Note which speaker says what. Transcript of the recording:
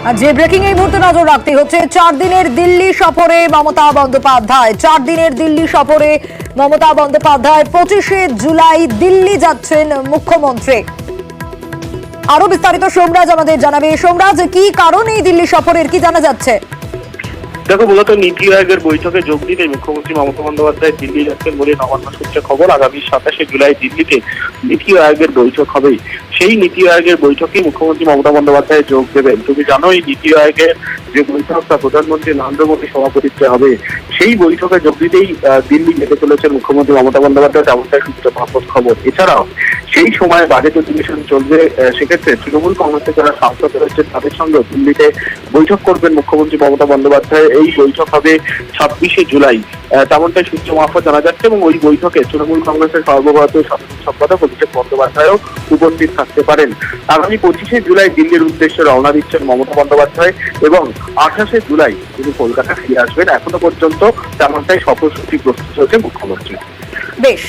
Speaker 1: আর যে ব্রেকিং এই মুহূর্তে নজর রাখতে হচ্ছে 4 দিনের দিল্লি সফরে মমতা বন্দ্যোপাধ্যায়। 4 দিনের দিল্লি সফরে মমতা বন্দ্যোপাধ্যায় 25শে জুলাই দিল্লি যাচ্ছেন মুখ্যমন্ত্রী। আরো বিস্তারিত সোমরাজ আমাদের জানাবে। সোমরাজ, কি কারণ এই দিল্লি সফরের, কি জানা যাচ্ছে?
Speaker 2: দেখো, মূলত নীতি আয়োগের বৈঠকে যোগ দিতে মুখ্যমন্ত্রী মমতা বন্দ্যোপাধ্যায় দিল্লি যাচ্ছেন বলে নবান্ন সূত্রে খবর। আগামী 27শে জুলাই দিল্লিতে নীতি আয়োগের বৈঠক হবে। সেই নীতি আয়োগের বৈঠকে মুখ্যমন্ত্রী মমতা বন্দ্যোপাধ্যায় যোগ দেবেন। তুমি জানো, এই নীতি আয়োগের যে বৈঠক তা প্রধানমন্ত্রী নরেন্দ্র মোদী সভাপতিত্বে হবে। সেই বৈঠকে যোগ দিতেই দিল্লি যেতে চলেছেন মুখ্যমন্ত্রী মমতা বন্দ্যোপাধ্যায়, তেমনটাই সূত্রে প্রাপ্ত খবর। এছাড়াও সেই সময় বাজেট অধিবেশন চলবে, সেক্ষেত্রে তৃণমূল কংগ্রেসের যারা সাংসদ রয়েছেন তাদের সঙ্গে দিল্লিতে বৈঠক করবেন মুখ্যমন্ত্রী মমতা বন্দ্যোপাধ্যায়। এই বৈঠক হবে 26শে জুলাই, তেমনটাই সূত্র মারফত জানা যাচ্ছে। এবং ওই বৈঠকে তৃণমূল কংগ্রেসের সর্বভারতীয় সাধারণ সম্পাদক অভিষেক বন্দ্যোপাধ্যায়ও উপস্থিত থাকতে পারেন। আগামী 25শে জুলাই দিল্লির উদ্দেশ্যে রওনা দিচ্ছেন মমতা বন্দ্যোপাধ্যায় এবং 28শে জুলাই তিনি কলকাতা ফিরে আসবেন। এখনো পর্যন্ত তেমনটাই সফরসূচি প্রস্তুত হয়েছে মুখ্যমন্ত্রী।
Speaker 1: বেশ।